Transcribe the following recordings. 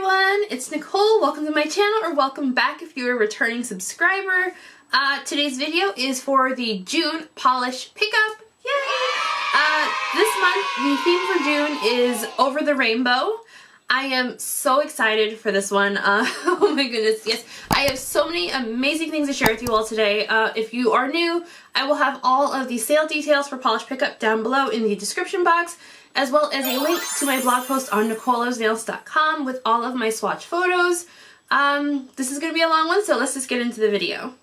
everyone, it's Nicole. Welcome to my channel, or welcome back if you're a returning subscriber. Today's video is for the June polish pickup. Yay! This month, the theme for June is Over the Rainbow. I am so excited for this one. Oh my goodness, yes. I have so many amazing things to share with you all today. If you are new, I will have all of the sale details for polish pickup down below in the description box, as well as a link to my blog post on nicolosnails.com with all of my swatch photos. This is going to be a long one, so let's just get into the video.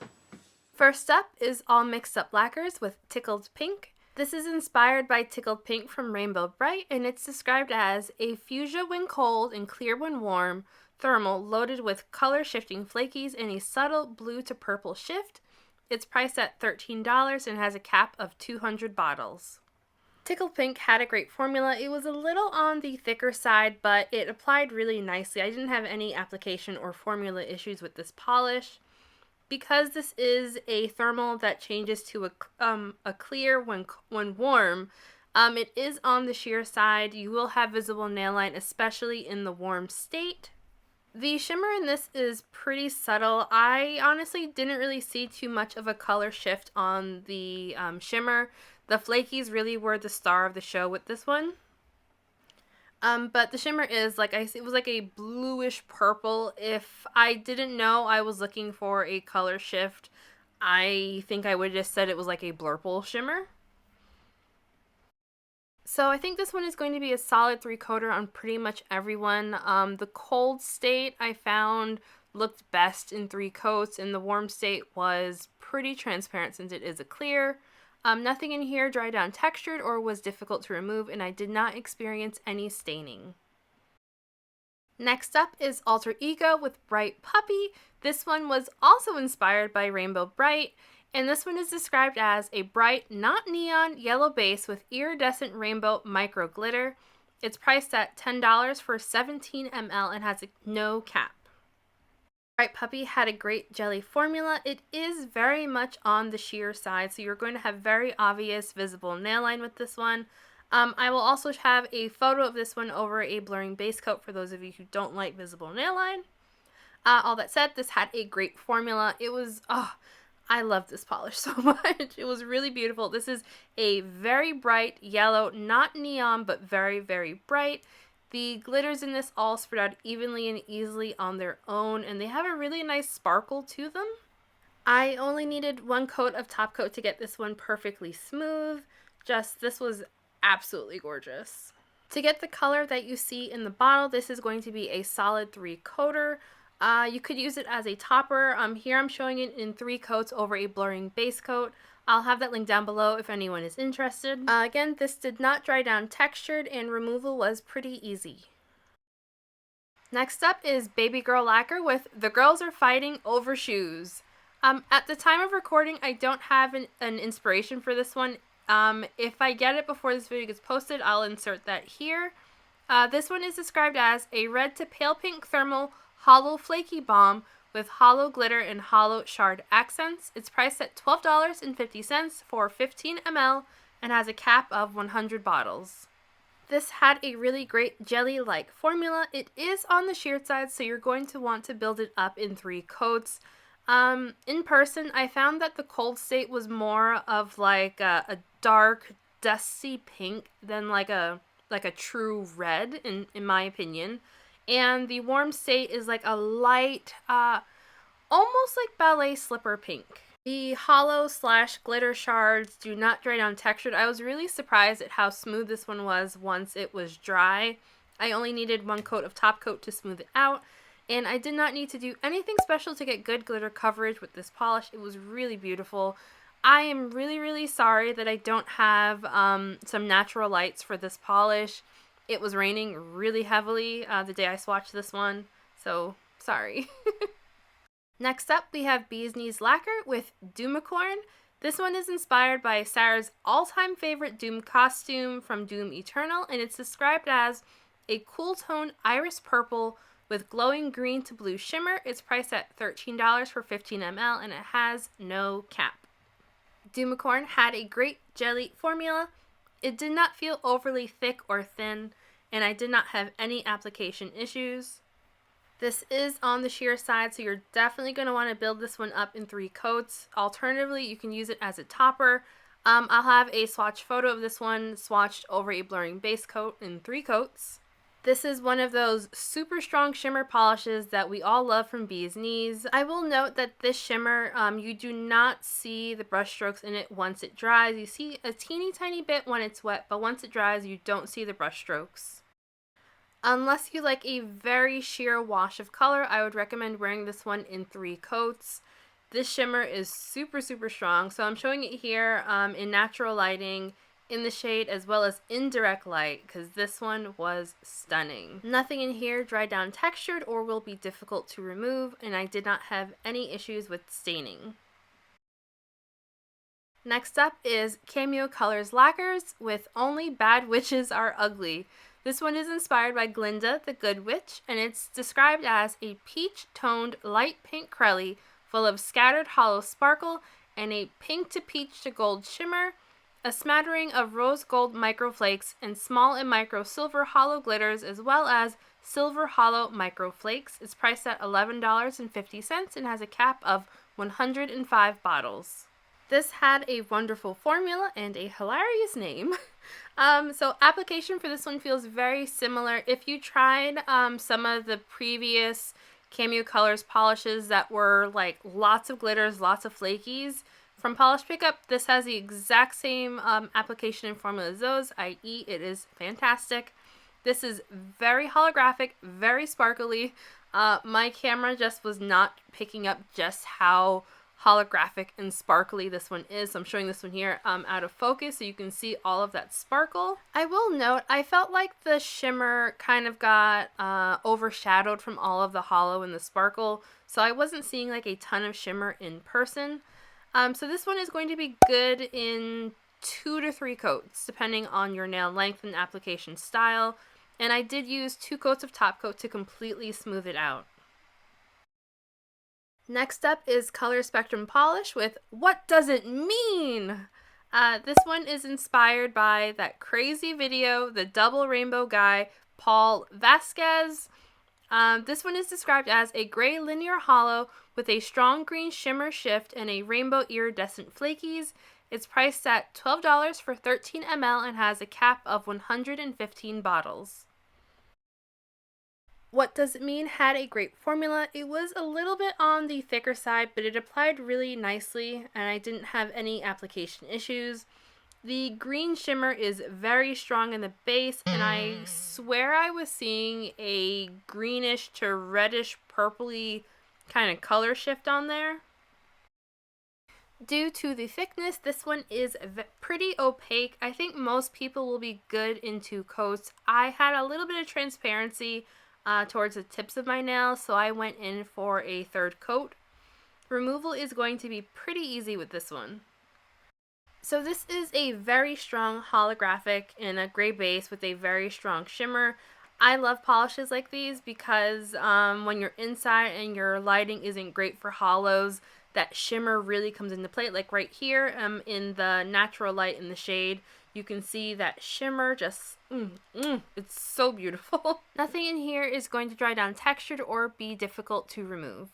First up is All Mixed Up Lacquers with Tickled Pink. This is inspired by Tickled Pink from Rainbow Brite, and it's described as a fuchsia when cold and clear when warm, thermal, loaded with color-shifting flakies and a subtle blue to purple shift. It's priced at $13 and has a cap of 200 bottles. Tickled Pink had a great formula. It was a little on the thicker side, but it applied really nicely. I didn't have any application or formula issues with this polish. Because this is a thermal that changes to a clear when warm, it is on the sheer side. You will have visible nail line, especially in the warm state. The shimmer in this is pretty subtle. I honestly didn't really see too much of a color shift on the shimmer. The flakies really were the star of the show with this one. But the shimmer is, like it was like a bluish purple. If I didn't know I was looking for a color shift, I think I would have just said it was like a blurple shimmer. So I think this one is going to be a solid 3-coater on pretty much everyone. The cold state I found looked best in 3 coats, and the warm state was pretty transparent since it is a clear. Nothing in here dried down textured or was difficult to remove, and I did not experience any staining. Next up is Alter Ego with Brite Puppy. This one was also inspired by Rainbow Brite, and this one is described as a bright, not neon, yellow base with iridescent rainbow micro glitter. It's priced at $10 for 17 ml and has no cap. Brite Puppy had a great jelly formula. It is very much on the sheer side, so you're going to have very obvious visible nail line with this one. I will also have a photo of this one over a blurring base coat for those of you who don't like visible nail line. All that said, this had a great formula. It was, I love this polish so much. It was really beautiful. This is a very bright yellow, not neon, but very, very bright. The glitters in this all spread out evenly and easily on their own, and they have a really nice sparkle to them. I only needed 1 coat of top coat to get this one perfectly smooth. This was absolutely gorgeous. To get the color that you see in the bottle, this is going to be a solid 3-coater. You could use it as a topper. Here I'm showing it in 3 coats over a blurring base coat. I'll have that link down below if anyone is interested. Again, this did not dry down textured, and removal was pretty easy. Next up is Babygirl Lacquer with The Girls Are Fighting Over Shoes. At the time of recording, I don't have an inspiration for this one. If I get it before this video gets posted, I'll insert that here. This one is described as a red to pale pink thermal hollow flaky balm with hollow glitter and hollow shard accents. It's priced at $12.50 for 15 ml and has a cap of 100 bottles. This had a really great jelly-like formula. It is on the sheer side, so you're going to want to build it up in 3 coats. In person, I found that the cold state was more of like a dark, dusty pink than like a true red, in my opinion. And the warm state is like a light, almost like ballet slipper pink. The hollow / glitter shards do not dry down textured. I was really surprised at how smooth this one was once it was dry. I only needed 1 coat of top coat to smooth it out, and I did not need to do anything special to get good glitter coverage with this polish. It was really beautiful. I am really, really sorry that I don't have some natural lights for this polish. It was raining really heavily the day I swatched this one, so sorry. Next up, we have Bee's Knees Lacquer with Doomicorn. This one is inspired by Sarah's all-time favorite Doom costume from Doom Eternal, and it's described as a cool tone iris purple with glowing green to blue shimmer. It's priced at $13 for 15 ml, and it has no cap. Doomicorn had a great jelly formula. It did not feel overly thick or thin, and I did not have any application issues. This is on the sheer side, so you're definitely going to want to build this one up in 3 coats. Alternatively, you can use it as a topper. I'll have a swatch photo of this one swatched over a blurring base coat in 3 coats. This is one of those super strong shimmer polishes that we all love from Bee's Knees. I will note that this shimmer, you do not see the brush strokes in it once it dries. You see a teeny tiny bit when it's wet, but once it dries, you don't see the brush strokes. Unless you like a very sheer wash of color, I would recommend wearing this one in 3 coats. This shimmer is super strong, so I'm showing it here in natural lighting, in the shade, as well as indirect light, because this one was stunning. Nothing in here dried down textured or will be difficult to remove, and I did not have any issues with staining. Next up is Cameo Colors Lacquers with Only Bad Witches Are Ugly. This one is inspired by Glinda the Good Witch, and it's described as a peach-toned light pink crelly full of scattered hollow sparkle and a pink to peach to gold shimmer, a smattering of rose gold microflakes, and small and micro silver hollow glitters, as well as silver hollow microflakes. It's priced at $11.50 and has a cap of 105 bottles. This had a wonderful formula and a hilarious name. So application for this one feels very similar. If you tried some of the previous Cameo Colors polishes that were like lots of glitters, lots of flakies, from Polish Pickup, this has the exact same application and formula as those, i.e. it is fantastic. This is very holographic, very sparkly. My camera just was not picking up just how holographic and sparkly this one is. So I'm showing this one here out of focus so you can see all of that sparkle. I will note, I felt like the shimmer kind of got overshadowed from all of the hollow and the sparkle, so I wasn't seeing like a ton of shimmer in person. So this one is going to be good in 2 to 3 coats, depending on your nail length and application style. And I did use 2 coats of top coat to completely smooth it out. Next up is Color Spectrum Polish with What Does It Mean? This one is inspired by that crazy video, the double rainbow guy, Paul Vasquez. This one is described as a gray linear hollow with a strong green shimmer shift and a rainbow iridescent flakies. It's priced at $12 for 13 ml and has a cap of 115 bottles. What Does It Mean had a great formula. It was a little bit on the thicker side, but it applied really nicely and I didn't have any application issues. The green shimmer is very strong in the base, and I swear I was seeing a greenish to reddish purpley kind of color shift on there. Due to the thickness, this one is pretty opaque. I think most people will be good in 2 coats. I had a little bit of transparency towards the tips of my nails, so I went in for a 3rd coat. Removal is going to be pretty easy with this one. So this is a very strong holographic in a gray base with a very strong shimmer. I love polishes like these because when you're inside and your lighting isn't great for hollows, that shimmer really comes into play. Like right here in the natural light in the shade, you can see that shimmer just, it's so beautiful. Nothing in here is going to dry down textured or be difficult to remove.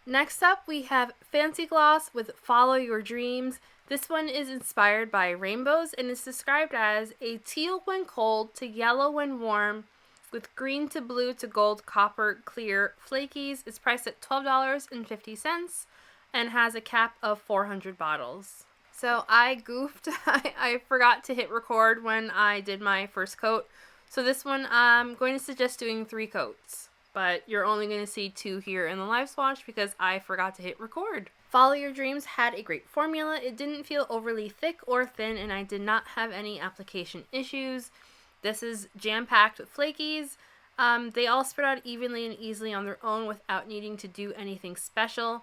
Next up, we have Fancy Gloss with Follow Your Dreams. This one is inspired by rainbows and is described as a teal when cold to yellow when warm with green to blue to gold copper clear flakies. It's priced at $12.50 and has a cap of 400 bottles. So I goofed. I forgot to hit record when I did my 1st coat. So this one I'm going to suggest doing 3 coats. But you're only going to see 2 here in the live swatch because I forgot to hit record. Follow Your Dreams had a great formula. It didn't feel overly thick or thin, and I did not have any application issues. This is jam-packed with flakies. They all spread out evenly and easily on their own without needing to do anything special.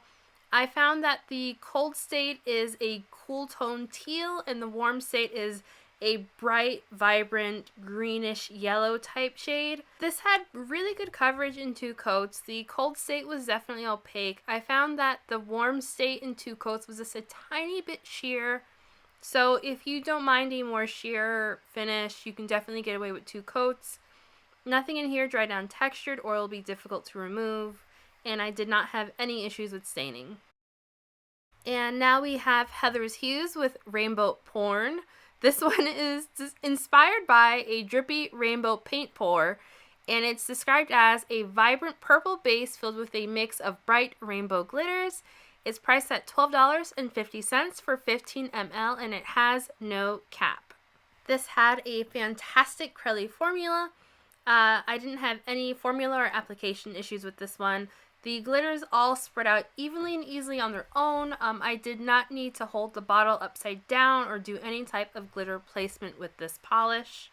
I found that the cold state is a cool tone teal, and the warm state is a bright, vibrant, greenish yellow type shade. This had really good coverage in 2 coats. The cold state was definitely opaque. I found that the warm state in 2 coats was just a tiny bit sheer. So if you don't mind a more sheer finish, you can definitely get away with 2 coats. Nothing in here dried down textured or will be difficult to remove, and I did not have any issues with staining. And now we have Heather's Hues with Rainbow Pourn. This one is inspired by a drippy rainbow paint pour, and it's described as a vibrant purple base filled with a mix of bright rainbow glitters. It's priced at $12.50 for 15 ml, and it has no cap. This had a fantastic Crelly formula. I didn't have any formula or application issues with this one. The glitters all spread out evenly and easily on their own. I did not need to hold the bottle upside down or do any type of glitter placement with this polish.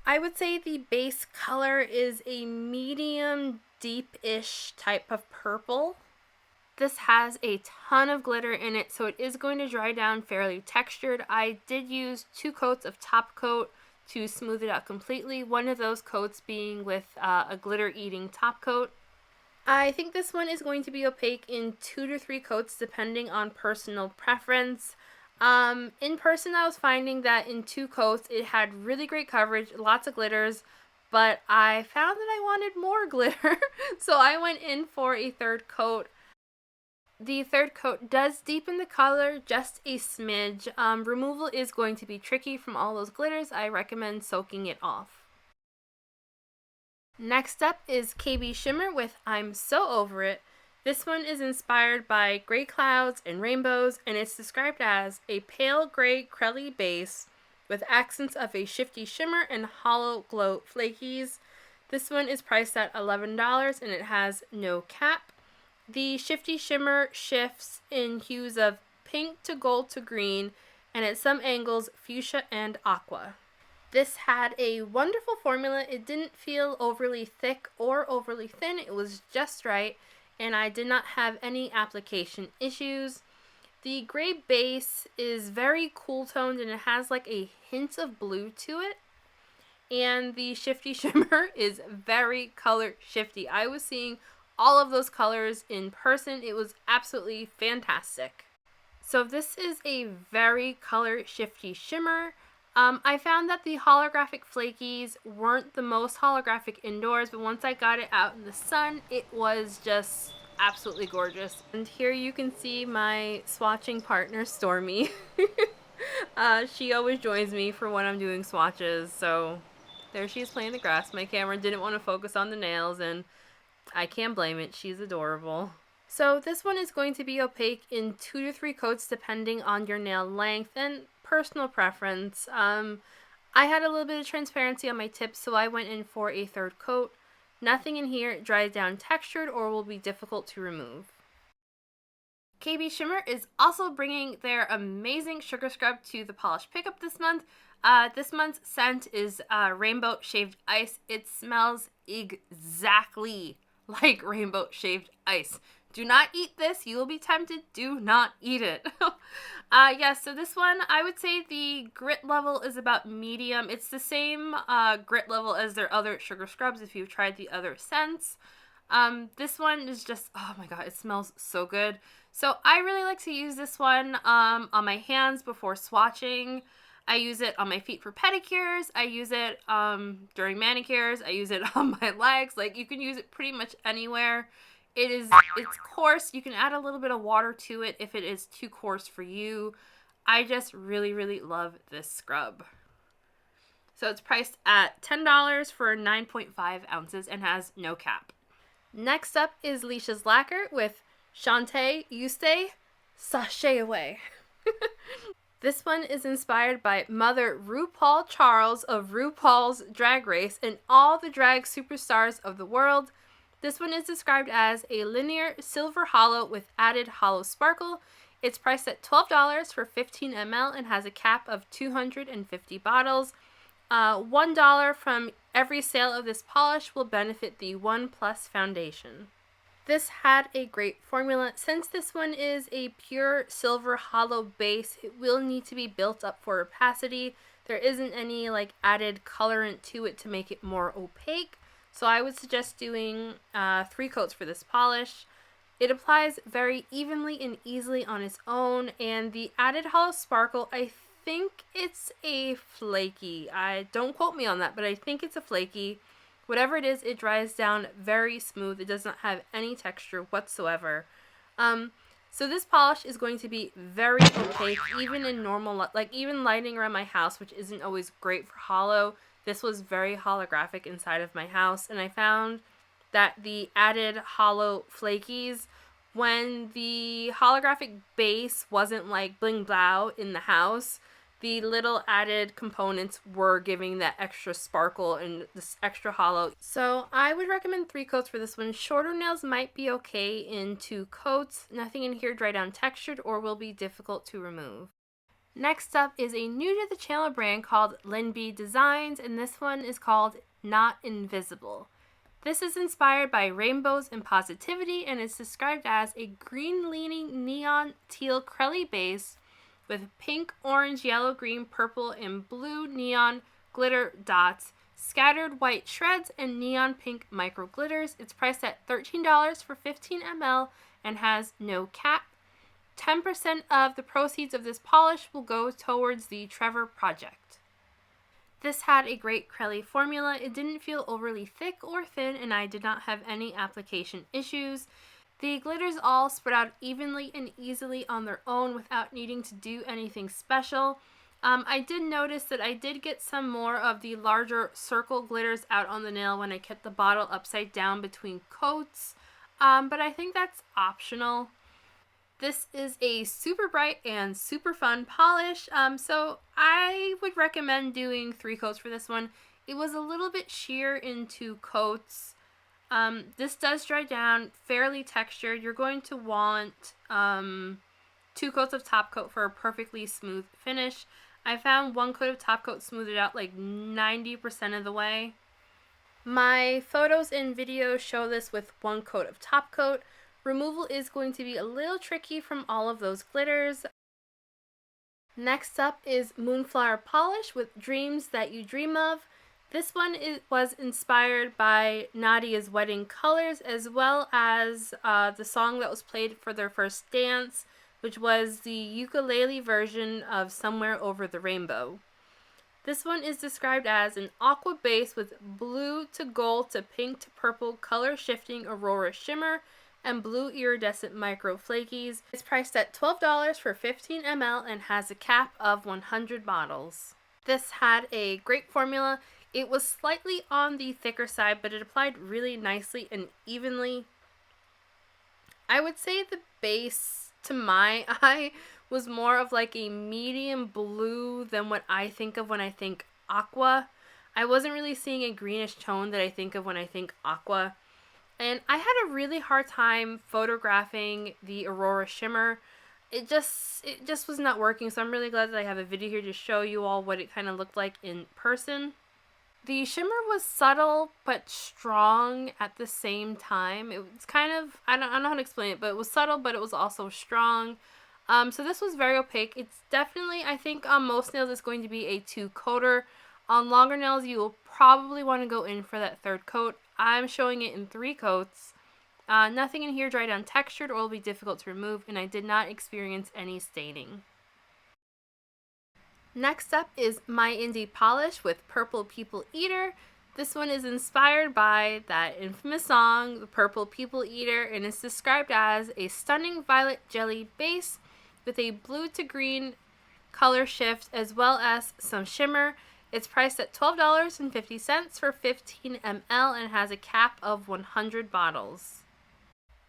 I would say the base color is a medium deep-ish type of purple. This has a ton of glitter in it, so it is going to dry down fairly textured. I did use 2 coats of top coat to smooth it out completely, one of those coats being with a glitter-eating top coat. I think this one is going to be opaque in 2 to 3 coats depending on personal preference. In person, I was finding that in 2 coats it had really great coverage, lots of glitters, but I found that I wanted more glitter, so I went in for a 3rd coat. The 3rd coat does deepen the color just a smidge. Removal is going to be tricky from all those glitters. I recommend soaking it off. Next up is KBShimmer with I'm So Over It. This one is inspired by gray clouds and rainbows, and it's described as a pale gray Crelly base with accents of a shifty shimmer and hollow glow flakies. This one is priced at $11 and it has no cap. The shifty shimmer shifts in hues of pink to gold to green, and at some angles fuchsia and aqua. This had a wonderful formula. It didn't feel overly thick or overly thin. It was just right, and I did not have any application issues. The gray base is very cool toned and it has like a hint of blue to it. And the shifty shimmer is very color shifty. I was seeing all of those colors in person. It was absolutely fantastic. So this is a very color shifty shimmer. I found that the holographic flakies weren't the most holographic indoors, but once I got it out in the sun, it was just absolutely gorgeous. And here you can see my swatching partner, Stormy. She always joins me for when I'm doing swatches, so there she is playing the grass. My camera didn't want to focus on the nails, and I can't blame it. She's adorable. So this one is going to be opaque in 2 to 3 coats depending on your nail length and personal preference. I had a little bit of transparency on my tips, so I went in for a 3rd coat. Nothing in here dries down textured or will be difficult to remove. KBShimmer is also bringing their amazing sugar scrub to the polish pickup this month. This month's scent is Rainbow Shaved Ice. It smells exactly like rainbow shaved ice. Do not eat this. You will be tempted. Do not eat it. So this one, I would say the grit level is about medium. It's the same grit level as their other sugar scrubs if you've tried the other scents. This one is just, oh my god, it smells so good. So I really like to use this one on my hands before swatching. I use it on my feet for pedicures. I use it during manicures. I use it on my legs. Like, you can use it pretty much anywhere. It's coarse. You can add a little bit of water to it if it is too coarse for you. I just really, really love this scrub. So it's priced at $10 for 9.5 ounces and has no cap. Next up is Leesha's Lacquer with Shantay, You Stay, Sashay Away. This one is inspired by Mother RuPaul Charles of RuPaul's Drag Race and all the drag superstars of the world. This one is described as a linear silver hollow with added hollow sparkle. It's priced at $12 for 15 ml and has a cap of 250 bottles. $1 from every sale of this polish will benefit the One Plus Foundation. This had a great formula. Since this one is a pure silver hollow base, it will need to be built up for opacity. There isn't any like added colorant to it to make it more opaque. So I would suggest doing 3 coats for this polish. It applies very evenly and easily on its own, and the added hollow sparkle, I think it's a flaky. Don't quote me on that, but I think it's a flaky. Whatever it is, it dries down very smooth. It does not have any texture whatsoever. So this polish is going to be very opaque, even in normal, like even lighting around my house, which isn't always great for holo. This was very holographic inside of my house, and I found that the added holo flakies, when the holographic base wasn't like bling blow in the house, the little added components were giving that extra sparkle and this extra holo. So I would recommend 3 coats for this one. Shorter nails might be okay in 2 coats. Nothing in here dry down textured or will be difficult to remove. Next up is a new to the channel brand called LynB Designs, and this one is called Not Invisible. This is inspired by rainbows and positivity, and is described as a green-leaning neon teal crelly base with pink, orange, yellow, green, purple, and blue neon glitter dots, scattered white shreds, and neon pink micro glitters. It's priced at $13 for 15 ml and has no cap. 10% of the proceeds of this polish will go towards the Trevor project. This had a great crelly formula. It didn't feel overly thick or thin, and I did not have any application issues. The glitters all spread out evenly and easily on their own without needing to do anything special. I did notice that I did get some more of the larger circle glitters out on the nail when I kept the bottle upside down between coats, but I think that's optional. This is a super bright and super fun polish, so I would recommend doing 3 coats for this one. It was a little bit sheer in 2 coats. This does dry down fairly textured. You're going to want 2 coats of top coat for a perfectly smooth finish. I found 1 coat of top coat smoothed out like 90% of the way. My photos and videos show this with 1 coat of top coat. Removal is going to be a little tricky from all of those glitters. Next up is Moonflower polish with Dreams That You Dream Of. This one was inspired by Nadia's wedding colors, as well as the song that was played for their first dance, which was the ukulele version of Somewhere Over the Rainbow. This one is described as an aqua base with blue to gold to pink to purple color shifting aurora shimmer and blue iridescent micro flakies. It's priced at $12 for 15 ml and has a cap of 100 bottles. This had a great formula. It was slightly on the thicker side, but it applied really nicely and evenly. I would say the base, to my eye, was more of like a medium blue than what I think of when I think aqua. I wasn't really seeing a greenish tone that I think of when I think aqua. And I had a really hard time photographing the Aurora Shimmer. It just was not working, so I'm really glad that I have a video here to show you all what it kind of looked like in person. The shimmer was subtle but strong at the same time. It was kind of, I don't know how to explain it, but it was subtle, but it was also strong. So this was very opaque. It's definitely, I think on most nails it's going to be a 2-coater. On longer nails, you will probably want to go in for that 3rd coat. I'm showing it in 3 coats. Nothing in here dried down textured or will be difficult to remove, and I did not experience any staining. Next up is My Indie Polish with Purple People Eater. This one is inspired by that infamous song, The Purple People Eater, and is described as a stunning violet jelly base with a blue to green color shift as well as some shimmer. It's priced at $12.50 for 15 ml and has a cap of 100 bottles.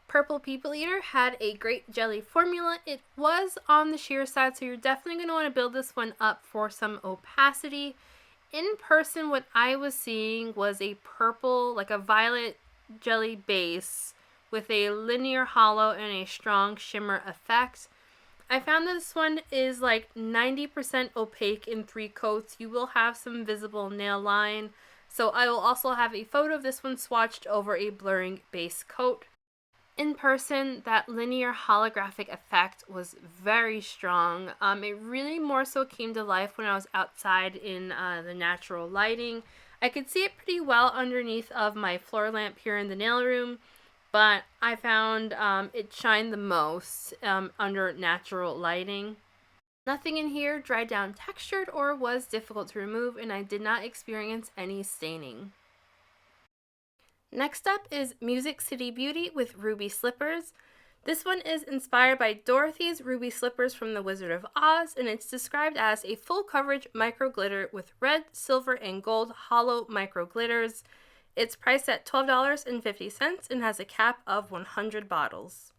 Purple People Eater had a great jelly formula. It was on the sheer side, so you're definitely going to want to build this one up for some opacity. In person, what I was seeing was a purple, like a violet jelly base with a linear hollow and a strong shimmer effect. I found this one is like 90% opaque in 3 coats. You will have some visible nail line. So I will also have a photo of this one swatched over a blurring base coat. In person, that linear holographic effect was very strong. It really more so came to life when I was outside in the natural lighting. I could see it pretty well underneath of my floor lamp here in the nail room, but I found it shined the most under natural lighting. Nothing in here dried down textured or was difficult to remove, and I did not experience any staining. Next up is Music City Beauty with Ruby Slippers. This one is inspired by Dorothy's Ruby Slippers from The Wizard of Oz, and it's described as a full coverage micro glitter with red, silver, and gold hollow micro glitters. It's priced at $12.50 and has a cap of 100 bottles.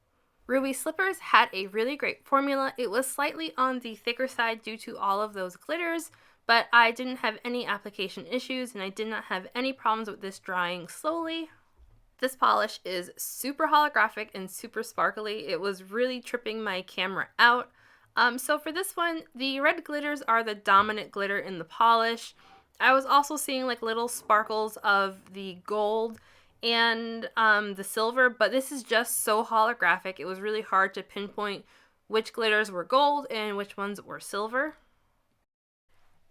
Ruby Slippers had a really great formula. It was slightly on the thicker side due to all of those glitters, but I didn't have any application issues and I did not have any problems with this drying slowly. This polish is super holographic and super sparkly. It was really tripping my camera out. So for this one, the red glitters are the dominant glitter in the polish. I was also seeing like little sparkles of the gold and the silver, but this is just so holographic. It was really hard to pinpoint which glitters were gold and which ones were silver.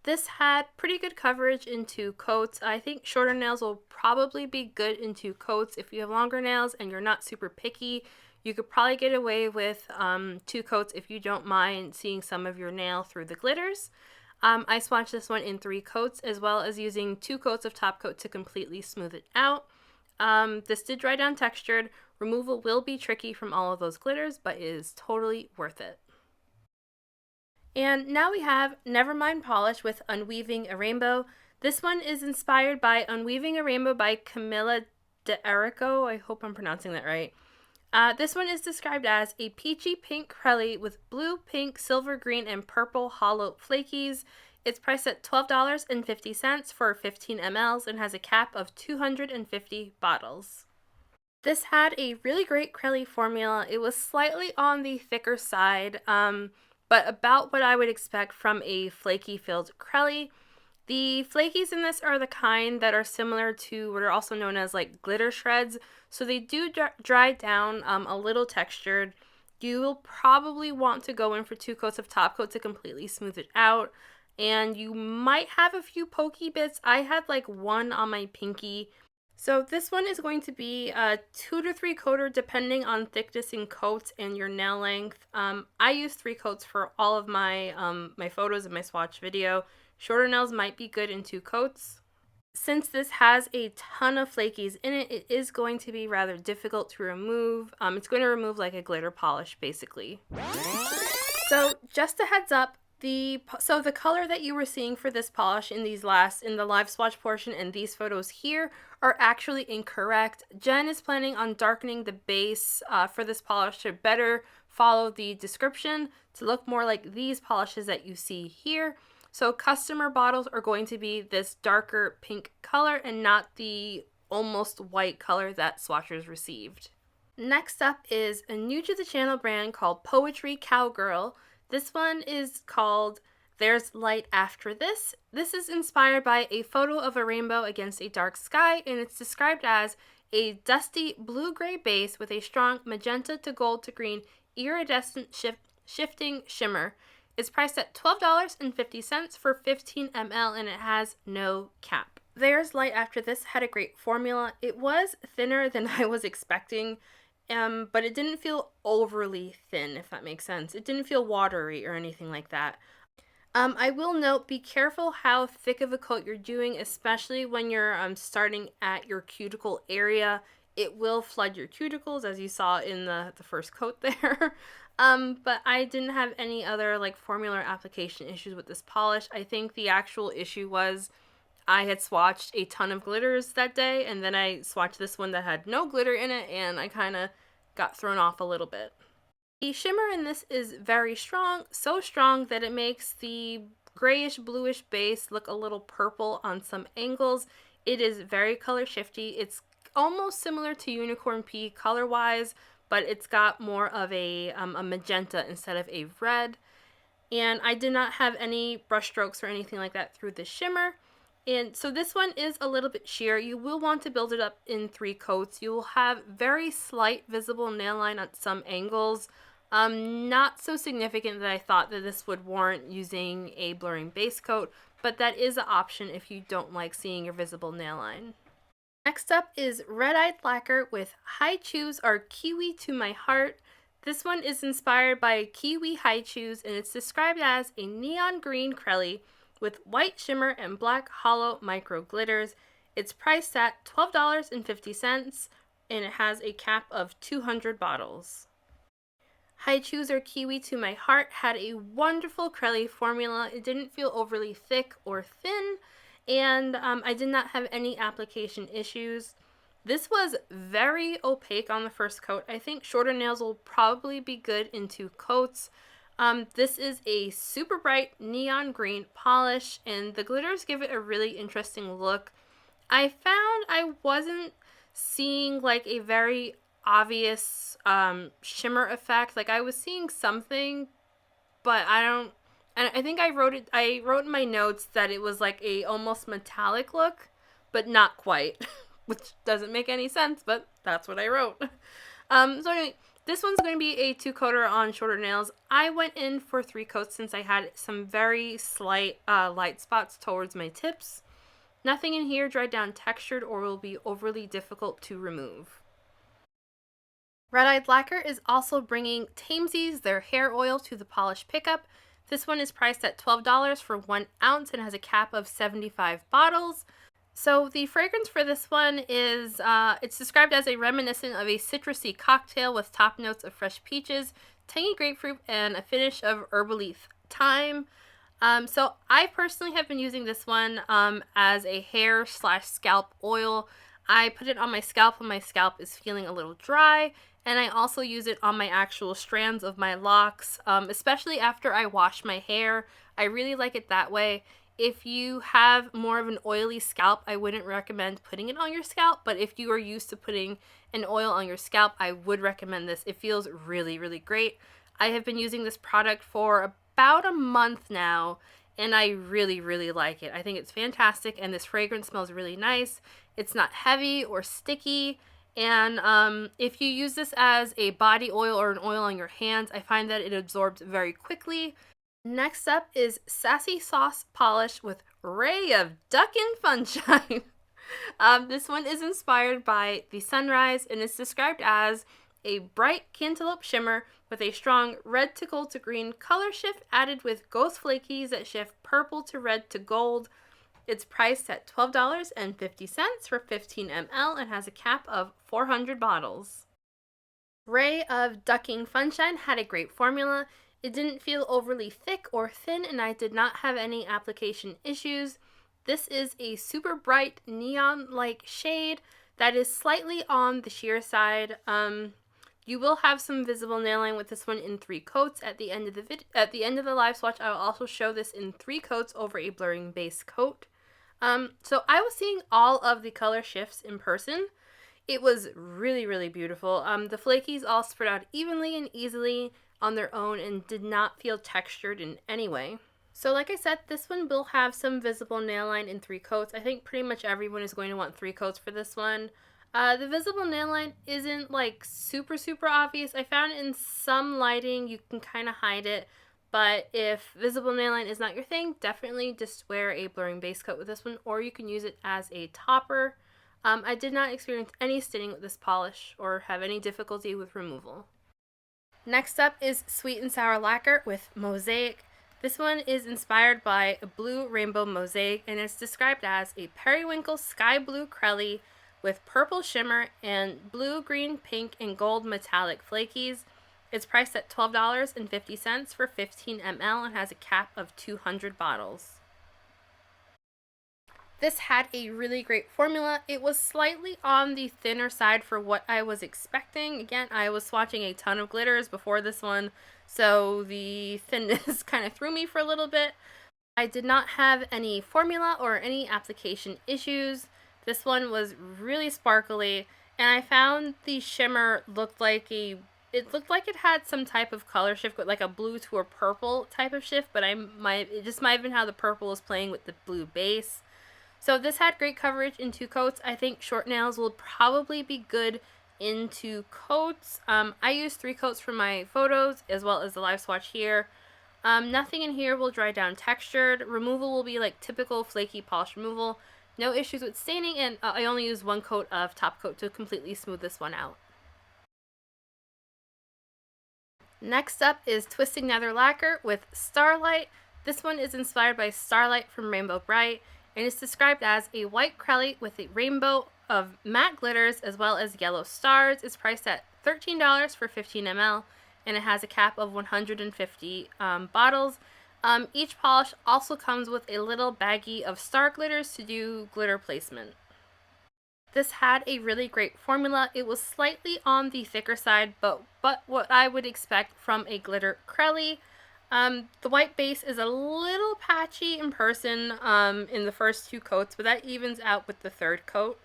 This had pretty good coverage in 2 coats. I think shorter nails will probably be good in 2 coats. If you have longer nails and you're not super picky, you could probably get away with 2 coats if you don't mind seeing some of your nail through the glitters. I swatched this one in 3 coats, as well as using 2 coats of top coat to completely smooth it out. This did dry down textured. Removal will be tricky from all of those glitters, but it is totally worth it. And now we have NeVerMind polish with Unweaving a Rainbow. This one is inspired by Unweaving a Rainbow by Camilla D'Erico. I hope I'm pronouncing that right. This one is described as a peachy pink crelly with blue, pink, silver, green, and purple hollow flakies. It's priced at $12.50 for 15 mls and has a cap of 250 bottles. This had a really great crelly formula. It was slightly on the thicker side, but about what I would expect from a flaky filled crelly. The flakies in this are the kind that are similar to what are also known as like glitter shreds, so they do dry down a little textured. You will probably want to go in for 2 coats of top coat to completely smooth it out, and you might have a few pokey bits. I had like 1 on my pinky. So this one is going to be a 2 to 3 coater depending on thickness in coats and your nail length. I use 3 coats for all of my my photos and my swatch video. Shorter nails might be good in 2 coats. Since this has a ton of flakies in it, it is going to be rather difficult to remove. It's going to remove like a glitter polish basically. So just a heads up, the color that you were seeing for this polish in the live swatch portion and these photos here are actually incorrect. Jen is planning on darkening the base for this polish to better follow the description to look more like these polishes that you see here. So customer bottles are going to be this darker pink color and not the almost white color that swatchers received. Next up is a new to the channel brand called Poetry Cowgirl. This one is called There's Light After This. This is inspired by a photo of a rainbow against a dark sky, and it's described as a dusty blue-gray base with a strong magenta to gold to green iridescent shifting shimmer. It's priced at $12.50 for 15 ml and it has no cap. There's Light After This had a great formula. It was thinner than I was expecting, but it didn't feel overly thin, if that makes sense. It didn't feel watery or anything like that. I will note, be careful how thick of a coat you're doing, especially when you're starting at your cuticle area. It will flood your cuticles, as you saw in the first coat there. But I didn't have any other like formula application issues with this polish. I think the actual issue was I had swatched a ton of glitters that day, and then I swatched this one that had no glitter in it, and I kind of got thrown off a little bit. The shimmer in this is very strong, so strong that it makes the grayish bluish base look a little purple on some angles. It is very color shifty. It's almost similar to Unicorn Pea color wise, but it's got more of a magenta instead of a red. And I did not have any brush strokes or anything like that through the shimmer. And so this one is a little bit sheer. You will want to build it up in 3 coats. You will have very slight visible nail line at some angles. Not so significant that I thought that this would warrant using a blurring base coat, but that is an option if you don't like seeing your visible nail line. Next up is Red Eyed Lacquer with High Chews Are Kiwi to My Heart. This one is inspired by Kiwi High Chews, and it's described as a neon green crelly with white shimmer and black hollow micro glitters. It's priced at $12.50 and it has a cap of 200 bottles. Hues or Kiwi to my heart had a wonderful Crelly formula. It didn't feel overly thick or thin, and I did not have any application issues. This was very opaque on the first coat. I think shorter nails will probably be good in 2 coats. This is a super bright neon green polish, and the glitters give it a really interesting look. I found I wasn't seeing like a very obvious shimmer effect. Like I was seeing something, but I don't. And I think I wrote in my notes that it was like a almost metallic look, but not quite, which doesn't make any sense. But that's what I wrote. So anyway, this one's going to be a 2-coater on shorter nails. I went in for 3 coats since I had some very slight light spots towards my tips. Nothing in here dried down textured or will be overly difficult to remove. Red Eyed Lacquer is also bringing Tamsies, their hair oil, to the polish pickup. This one is priced at $12 for 1 ounce and has a cap of 75 bottles. So the fragrance for this one is, it's described as a reminiscent of a citrusy cocktail with top notes of fresh peaches, tangy grapefruit, and a finish of herbal thyme. So I personally have been using this one as a hair/scalp oil. I put it on my scalp when my scalp is feeling a little dry, and I also use it on my actual strands of my locks, especially after I wash my hair. I really like it that way. If you have more of an oily scalp, I wouldn't recommend putting it on your scalp, but if you are used to putting an oil on your scalp, I would recommend this. It feels really, really great. I have been using this product for about a month now, and I really, really like it. I think it's fantastic, and this fragrance smells really nice. It's not heavy or sticky, and if you use this as a body oil or an oil on your hands, I find that it absorbs very quickly. Next up is Sassy Sauce Polish with Ray of Duck and Funshine. This one is inspired by the sunrise and is described as a bright cantaloupe shimmer with a strong red to gold to green color shift added with ghost flakies that shift purple to red to gold. It's priced at $12.50 for 15 ml and has a cap of 400 bottles. Ray of Ducking Funshine had a great formula. It didn't feel overly thick or thin, and I did not have any application issues. This is a super bright neon-like shade that is slightly on the sheer side. You will have some visible nail line with this one in 3 coats. At the end of the live swatch, I will also show this in 3 coats over a blurring base coat. So I was seeing all of the color shifts in person. It was really, really beautiful. The flakies all spread out evenly and easily on their own and did not feel textured in any way. So like I said, this one will have some visible nail line in 3 coats. I think pretty much everyone is going to want 3 coats for this one. The visible nail line isn't like super, super obvious. I found in some lighting you can kind of hide it. But if visible nail line is not your thing, definitely just wear a blurring base coat with this one, or you can use it as a topper. I did not experience any staining with this polish or have any difficulty with removal. Next up is Sweet and Sour Lacquer with Mosaic. This one is inspired by a blue rainbow mosaic and is described as a periwinkle sky blue crelly with purple shimmer and blue, green, pink, and gold metallic flakies. It's priced at $12.50 for 15 ml and has a cap of 200 bottles. This had a really great formula. It was slightly on the thinner side for what I was expecting. Again, I was swatching a ton of glitters before this one, so the thinness kind of threw me for a little bit. I did not have any formula or any application issues. This one was really sparkly, and I found the shimmer looked like it had some type of color shift, like a blue to a purple type of shift, but it just might have been how the purple was playing with the blue base. So this had great coverage in 2 coats. I think short nails will probably be good in 2 coats. I used 3 coats for my photos as well as the live swatch here. Nothing in here will dry down textured. Removal will be like typical flaky polish removal. No issues with staining, and I only used 1 coat of top coat to completely smooth this one out. Next up is Twisting Nether Lacquer with Starlite. This one is inspired by Starlite from Rainbow Brite and it's described as a white crelly with a rainbow of matte glitters as well as yellow stars. It's priced at $13 for 15 ml, and it has a cap of 150 bottles. Each polish also comes with a little baggie of star glitters to do glitter placement. This had a really great formula. It was slightly on the thicker side, but what I would expect from a glitter crelly. The white base is a little patchy in person in the first 2 coats, but that evens out with the 3rd coat.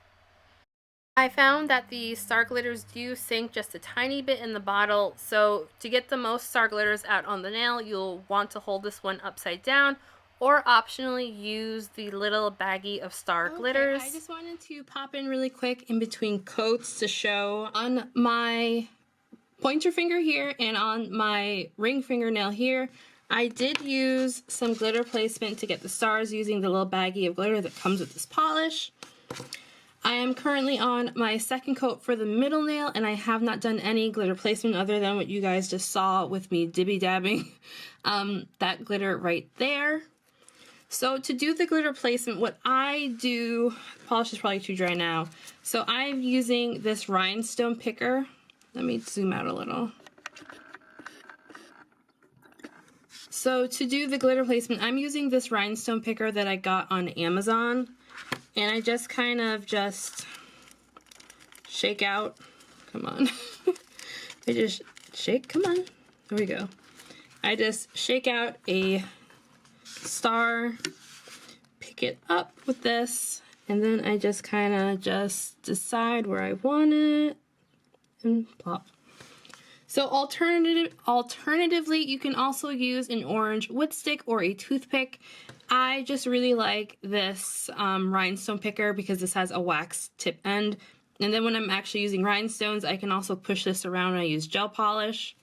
I found that the star glitters do sink just a tiny bit in the bottle, so to get the most star glitters out on the nail, you'll want to hold this one upside down, or optionally use the little baggie of star glitters. I just wanted to pop in really quick in between coats to show on my pointer finger here and on my ring fingernail here, I did use some glitter placement to get the stars using the little baggie of glitter that comes with this polish. I am currently on my 2nd coat for the middle nail, and I have not done any glitter placement other than what you guys just saw with me dibby-dabbing that glitter right there. So to do the glitter placement, what I do, polish is probably too dry now, so I'm using this rhinestone picker. Let me zoom out a little. So to do the glitter placement, I'm using this rhinestone picker that I got on Amazon. And I just kind of shake out, come on, I just shake, come on, there we go. I just shake out a star, pick it up with this, and then I just kind of decide where I want it, and plop. So alternatively, you can also use an orange wood stick or a toothpick. I just really like this rhinestone picker because this has a wax tip end. And then when I'm actually using rhinestones, I can also push this around when I use gel polish.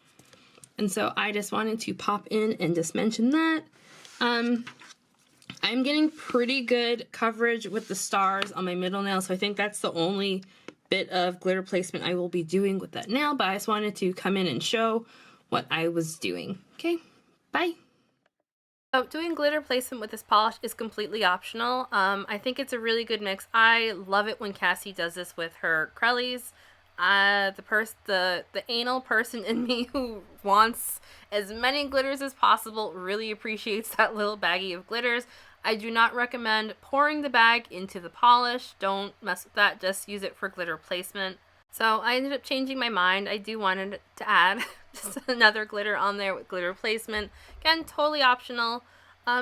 And so I just wanted to pop in and just mention that. I'm getting pretty good coverage with the stars on my middle nail, so I think that's the only bit of glitter placement I will be doing with that nail, but I just wanted to come in and show what I was doing. Okay, bye. So doing glitter placement with this polish is completely optional. I think it's a really good mix. I love it when Cassie does this with her crellies. The anal person in me who wants as many glitters as possible really appreciates that little baggie of glitters. I do not recommend pouring the bag into the polish. Don't mess with that. Just use it for glitter placement. So I ended up changing my mind. I do wanted to add just another glitter on there with glitter placement. Again, totally optional.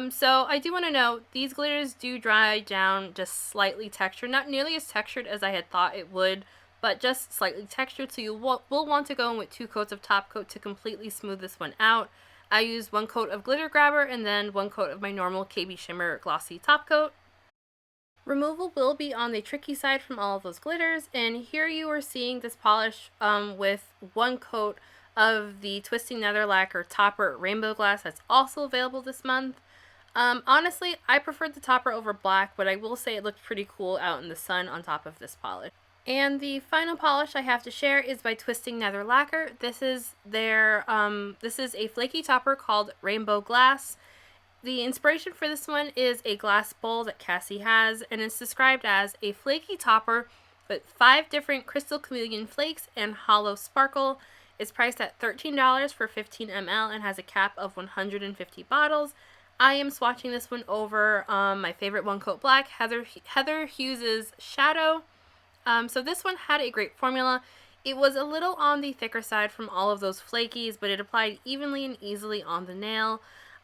So I do want to note, these glitters do dry down just slightly textured. Not nearly as textured as I had thought it would, but just slightly textured. So you will want to go in with 2 coats of top coat to completely smooth this one out. I used 1 coat of glitter grabber and then 1 coat of my normal KBShimmer glossy top coat. Removal will be on the tricky side from all of those glitters, and here you are seeing this polish with 1 coat of the Twisting Nether Lacquer Topper Rainbow Glass that's also available this month. Honestly, I preferred the topper over black, but I will say it looked pretty cool out in the sun on top of this polish. And the final polish I have to share is by Twisting Nether Lacquer. This is a flaky topper called Rainbow Glass. The inspiration for this one is a glass bowl that Cassie has, and it's described as a flaky topper with 5 different crystal chameleon flakes and hollow sparkle. It's priced at $13 for 15 ml and has a cap of 150 bottles. I am swatching this one over my favorite 1 coat black, Heather Hues' Shadow. So this one had a great formula. It was a little on the thicker side from all of those flakies, but it applied evenly and easily on the nail.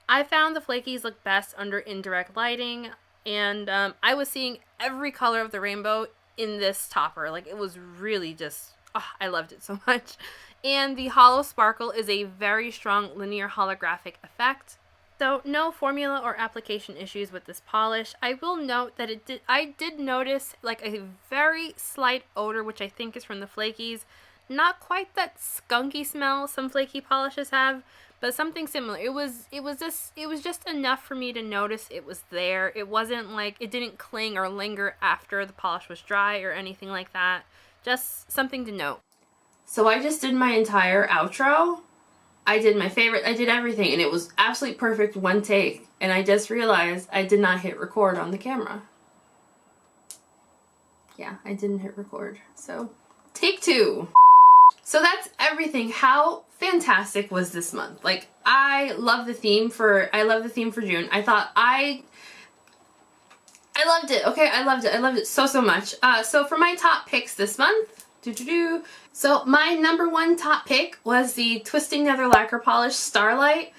I found the flakies look best under indirect lighting, and I was seeing every color of the rainbow in this topper. Like, it was really just, I loved it so much. And the hollow sparkle is a very strong linear holographic effect. So no formula or application issues with this polish. I will note that I did notice like a very slight odor, which I think is from the flakies. Not quite that skunky smell some flaky polishes have, but something similar. It was just enough for me to notice it was there. It wasn't like it didn't cling or linger after the polish was dry or anything like that. Just something to note. So I just did my entire outro. I did my favorite, I did everything, and it was absolutely perfect 1 take, and I just realized I did not hit record on the camera. Yeah, I didn't hit record. So, take 2. So that's everything. How fantastic was this month? Like, I love the theme for June. I loved it, okay? I loved it so much. So for my top picks this month, so my number 1 top pick was the Twisting Nether Lacquer Polish Starlite.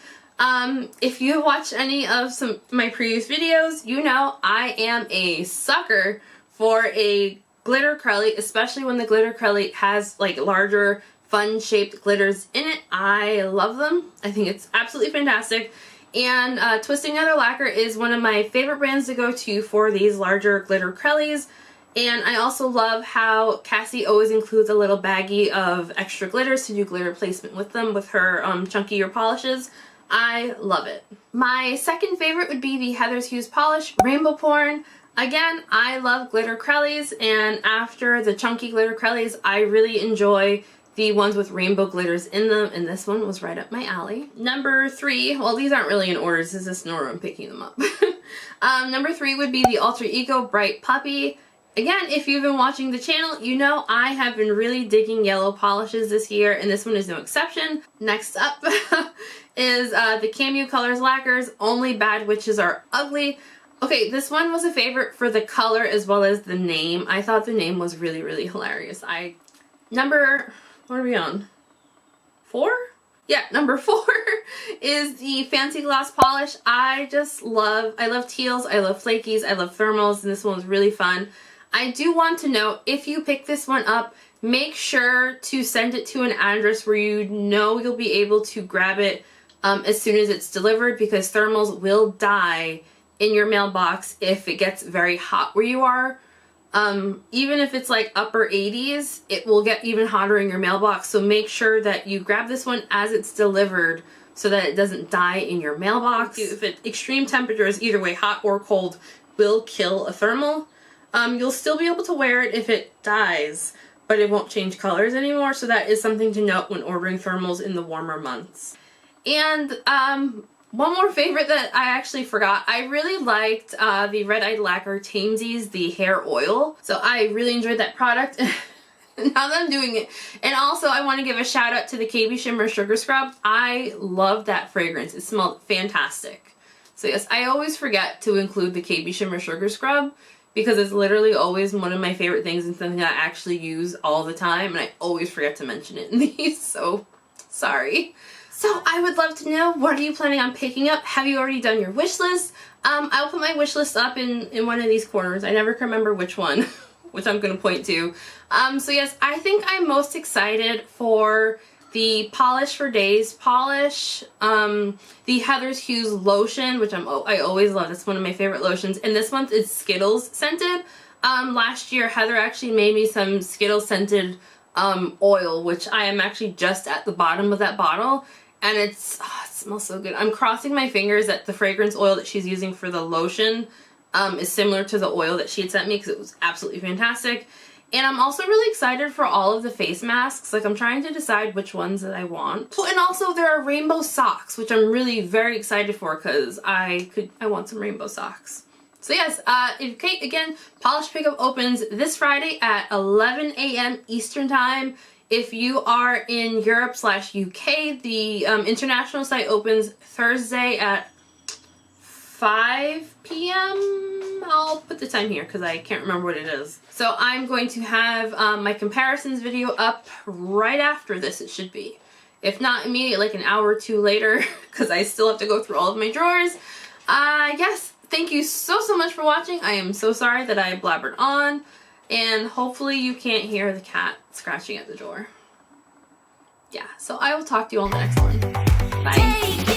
If you have watched any of my previous videos, you know I am a sucker for a glitter crelly, especially when the glitter crelly has like larger, fun shaped glitters in it. I love them. I think it's absolutely fantastic. And Twisting Nether Lacquer is one of my favorite brands to go to for these larger glitter crellies. And I also love how Cassie always includes a little baggie of extra glitters to do glitter placement with them with her chunkier polishes. I love it. My second favorite would be the Heather's Hues Polish Rainbow Pourn. Again, I love glitter crellies, and after the chunky glitter crellies, I really enjoy the ones with rainbow glitters in them, and this one was right up my alley. Number 3, well, these aren't really in order, this is just in order I'm picking them up. Number 3 would be the Alter Ego Brite Puppy. Again, if you've been watching the channel, you know I have been really digging yellow polishes this year, and this one is no exception. Next up is the Cameo Colors Lacquers, Only Bad Witches Are Ugly. Okay, this one was a favorite for the color as well as the name. I thought the name was really, really hilarious. What are we on? 4? Yeah, number 4 is the Fancy Gloss Polish. I love teals, I love flakies, I love thermals, and this one was really fun. I do want to note, if you pick this one up, make sure to send it to an address where you know you'll be able to grab it as soon as it's delivered, because thermals will die in your mailbox if it gets very hot where you are. Even if it's like upper 80s, it will get even hotter in your mailbox, so make sure that you grab this one as it's delivered so that it doesn't die in your mailbox. If extreme temperatures, either way, hot or cold, will kill a thermal. You'll still be able to wear it if it dies, but it won't change colors anymore, so that is something to note when ordering thermals in the warmer months. And one more favorite that I actually forgot. I really liked the Red Eyed Lacquer Tamsies, the hair oil. So I really enjoyed that product. Now that I'm doing it. And also I want to give a shout out to the KBShimmer Sugar Scrub. I love that fragrance. It smelled fantastic. So yes, I always forget to include the KBShimmer Sugar Scrub because it's literally always one of my favorite things and something I actually use all the time, and I always forget to mention it in these, so sorry. So I would love to know, what are you planning on picking up? Have you already done your wish list? I'll put my wish list up in one of these corners. I never can remember which one, which I'm going to point to. So yes, I think I'm most excited for the Polish for Days polish, the Heather's Hues lotion, which I always love. That's one of my favorite lotions. And this month is Skittles scented. Last year, Heather actually made me some Skittles scented oil, which I am actually just at the bottom of that bottle. And it smells so good. I'm crossing my fingers that the fragrance oil that she's using for the lotion is similar to the oil that she had sent me, because it was absolutely fantastic. And I'm also really excited for all of the face masks. Like, I'm trying to decide which ones that I want. Oh, and also there are rainbow socks, which I'm really very excited for, because I want some rainbow socks. So yes, okay, again, Polish Pickup opens this Friday at 11 a.m. Eastern Time. If you are in Europe/UK, the international site opens Thursday at 5 p.m. I'll put the time here because I can't remember what it is. So I'm going to have my comparisons video up right after this, it should be. If not immediately, like an hour or two later, because I still have to go through all of my drawers. Yes, thank you so much for watching. I am so sorry that I blabbered on. And hopefully you can't hear the cat scratching at the door. Yeah, so I will talk to you all in the next one. Bye.